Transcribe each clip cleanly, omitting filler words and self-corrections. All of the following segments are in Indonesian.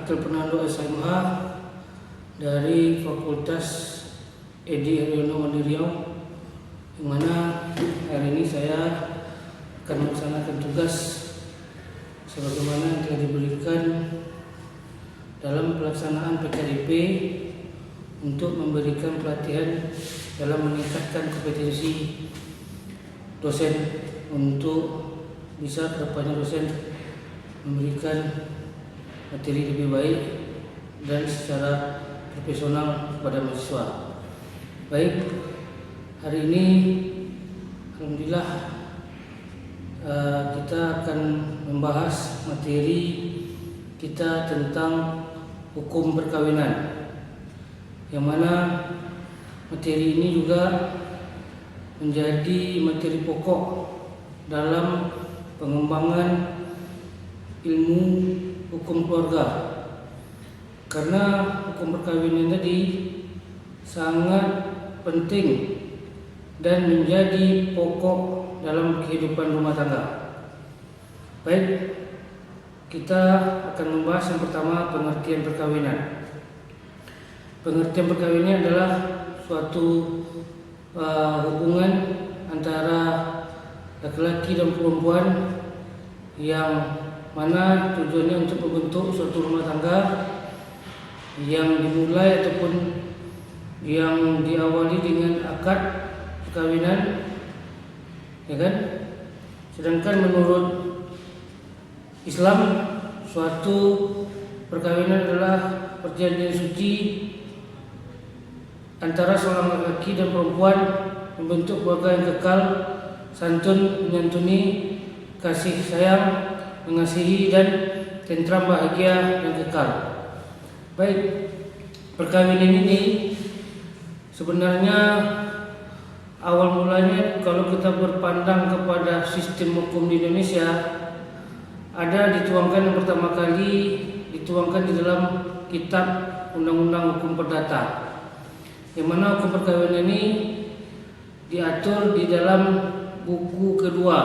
Wakil Penando SMH dari Fakultas Edi Haryono Mandiriau, yang mana hari ini saya akan melaksanakan tugas sebagaimana yang telah diberikan dalam pelaksanaan PKDP untuk memberikan pelatihan dalam meningkatkan kompetensi dosen untuk bisa kedepannya dosen memberikan materi lebih baik dan secara profesional kepada mahasiswa. Baik, hari ini alhamdulillah kita akan membahas materi kita tentang hukum perkawinan, yang mana materi ini juga menjadi materi pokok dalam pengembangan ilmu hukum keluarga, karena hukum perkawinan tadi sangat penting dan menjadi pokok dalam kehidupan rumah tangga. Baik, kita akan membahas yang pertama, pengertian perkawinan. Pengertian perkawinan adalah suatu hubungan antara laki-laki dan perempuan yang mana tujuannya untuk membentuk suatu rumah tangga yang dimulai ataupun yang diawali dengan akad perkawinan, ya kan? Sedangkan menurut Islam, suatu perkawinan adalah perjanjian suci antara seorang laki dan perempuan membentuk keluarga yang kekal, santun, menyantuni, kasih sayang, mengasihi dan tentram bahagia yang kekal. Baik, perkawinan ini sebenarnya awal mulanya kalau kita berpandang kepada sistem hukum di Indonesia, ada dituangkan yang pertama kali dituangkan di dalam kitab Undang-Undang Hukum Perdata, yang mana hukum perkawinan ini diatur di dalam buku kedua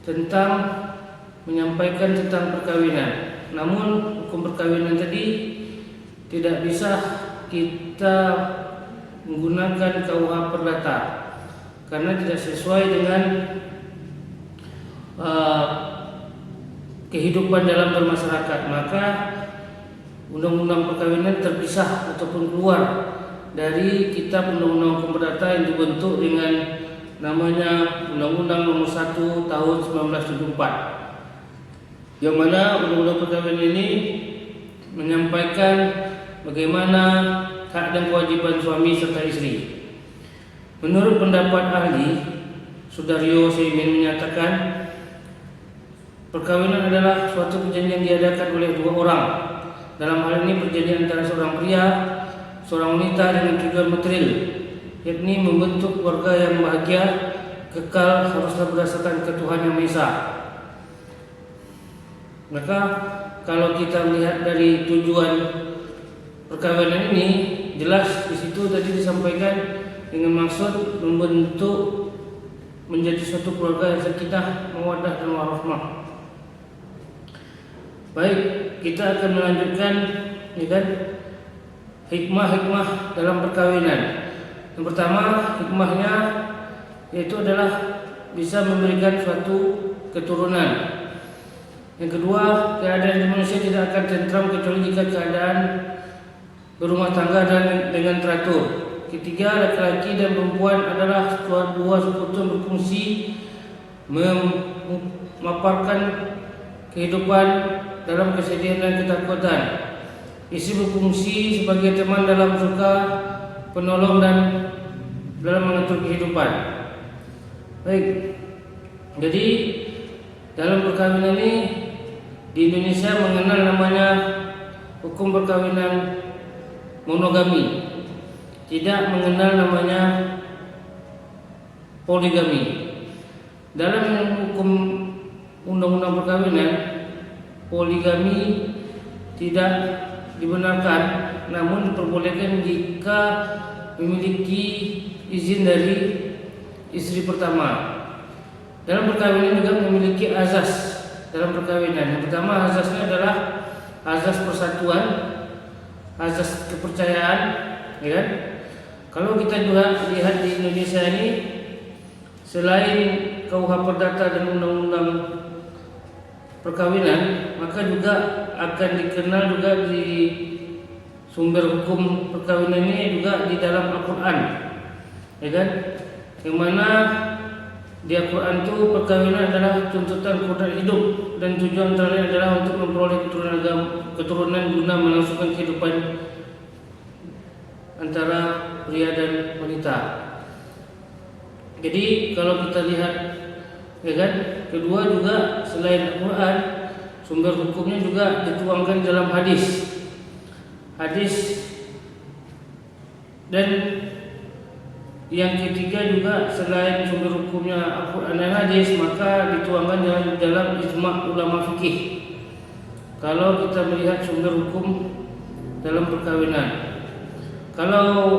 tentang menyampaikan tentang perkawinan. Namun hukum perkawinan tadi tidak bisa kita menggunakan KUH Perdata karena tidak sesuai dengan kehidupan dalam bermasyarakat. Maka undang-undang perkawinan terpisah ataupun keluar dari kitab Undang-Undang Hukum Perdata yang dibentuk dengan namanya Undang-Undang Nomor 1 Tahun 1974. Yang mana undang-undang perkawinan ini menyampaikan bagaimana hak dan kewajiban suami serta istri. Menurut pendapat ahli, Sudaryo Seimin menyatakan perkawinan adalah suatu perjanjian diadakan oleh dua orang. Dalam hal ini perjanjian antara seorang pria, seorang wanita dengan tujuan material, yakni membentuk keluarga yang bahagia, kekal, haruslah berdasarkan ketuhanan yang Maha Esa. Maka kalau kita melihat dari tujuan perkawinan ini, jelas di situ tadi disampaikan dengan maksud membentuk menjadi suatu keluarga yang sakinah, mawaddah dan warahmah. Baik, kita akan melanjutkan hikmah-hikmah dalam perkawinan. Yang pertama, hikmahnya yaitu adalah bisa memberikan suatu keturunan. Yang kedua, keadaan di manusia tidak akan tentram kecuali jika keadaan berumah tangga dan dengan teratur. Ketiga, laki-laki dan perempuan adalah dua sekutu berfungsi memaparkan kehidupan dalam kesedihan dan ketakutan. Istri berfungsi sebagai teman dalam suka, penolong dan dalam mengatur kehidupan. Baik, jadi dalam perkawinan ini di Indonesia mengenal namanya hukum perkawinan monogami, tidak mengenal namanya poligami. Dalam hukum undang-undang perkawinan, poligami tidak dibenarkan, namun diperbolehkan jika memiliki izin dari istri pertama. Dalam perkawinan juga memiliki azas dalam perkawinan. Yang pertama azasnya adalah azas persatuan, azas kepercayaan, ya kan? Kalau kita juga lihat di Indonesia ini, selain KUH Perdata dan Undang-Undang Perkawinan, maka juga akan dikenal juga di sumber hukum perkawinan ini juga di dalam Al-Quran, ya kan? Yang mana di Al-Quran itu perkawinan adalah tuntutan kodrat hidup dan tujuan antaranya adalah untuk memperoleh keturunan guna melangsungkan kehidupan antara pria dan wanita. Jadi kalau kita lihat, ya kan, kedua juga selain Al-Quran, sumber hukumnya juga dituangkan dalam hadis dan yang ketiga juga selain sumber hukumnya Al-Quran dan hadis, maka dituangkan dalam ijma' ulama fikih. Kalau kita melihat sumber hukum dalam perkawinan,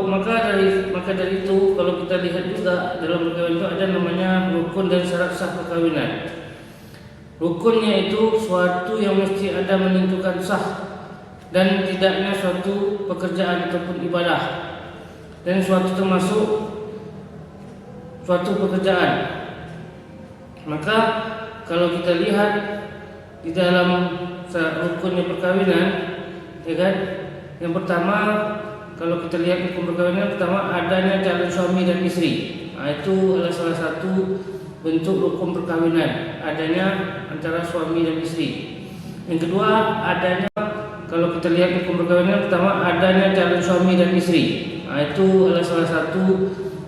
maka dari itu kalau kita lihat juga dalam perkawinan itu ada namanya rukun dan syarat sah perkawinan. Rukunnya itu suatu yang mesti ada menentukan sah dan tidaknya suatu pekerjaan ataupun ibadah, dan suatu termasuk suatu pekerjaan. Maka kalau kita lihat di dalam rukunnya perkawinan, ya kan, yang pertama kalau kita lihat hukum perkawinan, pertama adanya calon suami dan istri. Itu adalah salah satu bentuk rukun perkawinan, adanya antara suami dan istri. Yang kedua adanya, kalau kita lihat hukum perkawinan, pertama adanya calon suami dan istri. Itu adalah salah satu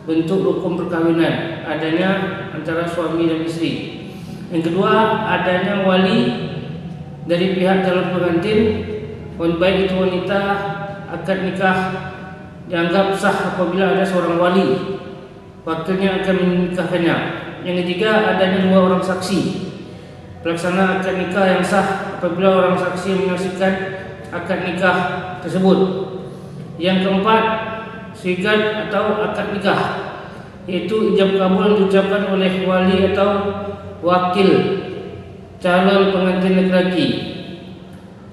bentuk rukun perkawinan, adanya antara suami dan istri. Yang kedua adanya wali dari pihak calon pengantin, baik itu wanita. Akad nikah dianggap sah apabila ada seorang wali, wakilnya akan menikahkannya. Yang ketiga adanya 2 orang saksi. Pelaksana akad nikah yang sah apabila orang saksi menyaksikan akad nikah tersebut. Yang keempat, sigat atau akad nikah, yaitu ijab kabul yang diucapkan oleh wali atau wakil calon pengantin laki-laki.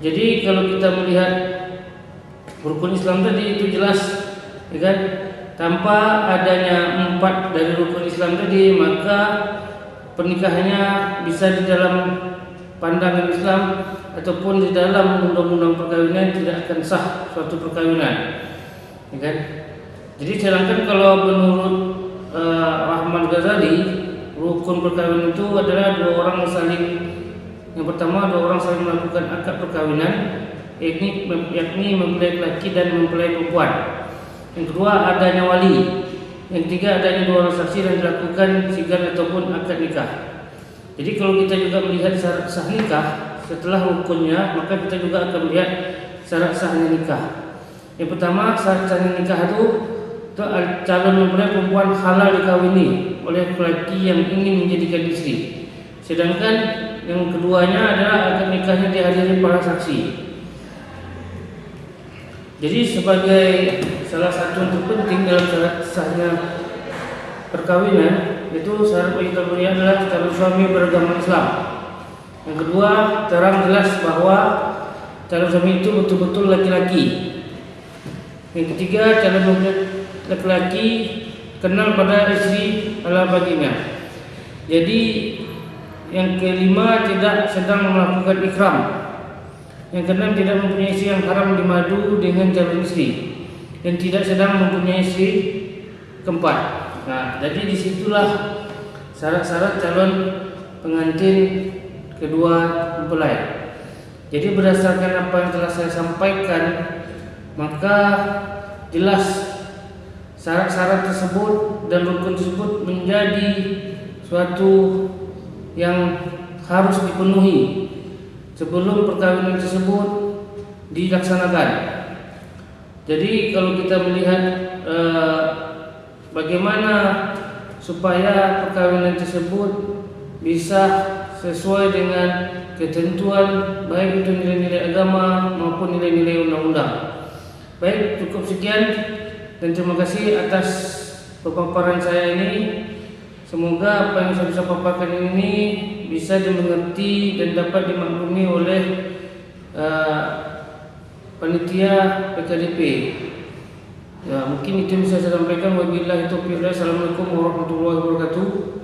Jadi kalau kita melihat rukun Islam tadi itu jelas, ya kan? Tanpa adanya 4 dari rukun Islam tadi, maka pernikahannya bisa di dalam pandangan Islam ataupun di dalam undang-undang perkawinan tidak akan sah suatu perkawinan, ya kan? Jadi sedangkan kalau menurut Rahman Ghazali, rukun perkawinan itu adalah 2 orang saling, yang pertama 2 orang saling melakukan akad perkawinan, yakni mempelai laki dan mempelai perempuan. Yang kedua adanya wali. Yang ketiga adanya 2 orang saksi dan dilakukan sigar ataupun akad nikah. Jadi kalau kita juga melihat syarat sah nikah setelah rukunnya, maka kita juga akan melihat syarat sahnya nikah. Yang pertama, syarat sahnya nikah itu calon mempelai perempuan halal dikawini oleh laki yang ingin menjadikan istri. Sedangkan yang keduanya adalah akad nikahnya dihadiri para saksi. Jadi sebagai salah satu yang terpenting dalam syarat sahnya perkawinan, itu syarat bagi termulia adalah calon suami beragama Islam. Yang kedua, terang jelas bahwa calon suami itu betul-betul laki-laki. Yang ketiga, calon mempelai laki-laki kenal pada istri ala baginya. Jadi yang kelima, tidak sedang melakukan ikram. Yang keenam, tidak mempunyai istri yang haram dimadu dengan calon istri, dan tidak sedang mempunyai istri keempat. Nah, jadi disitulah syarat-syarat calon pengantin kedua mempelai. Jadi berdasarkan apa yang telah saya sampaikan, maka jelas syarat-syarat tersebut dan rukun tersebut menjadi suatu yang harus dipenuhi sebelum perkawinan tersebut dilaksanakan. Jadi kalau kita melihat bagaimana supaya perkawinan tersebut bisa sesuai dengan ketentuan baik itu nilai-nilai agama maupun nilai-nilai undang-undang. Baik, cukup sekian dan terima kasih atas pemaparan saya ini. Semoga apa yang saya bisa paparkan ini bisa dimengerti dan dapat dimaklumi oleh eh, panitia PKDP. Ya, mungkin itu yang bisa saya sampaikan. Wabillahi taufiq. Assalamualaikum warahmatullahi wabarakatuh.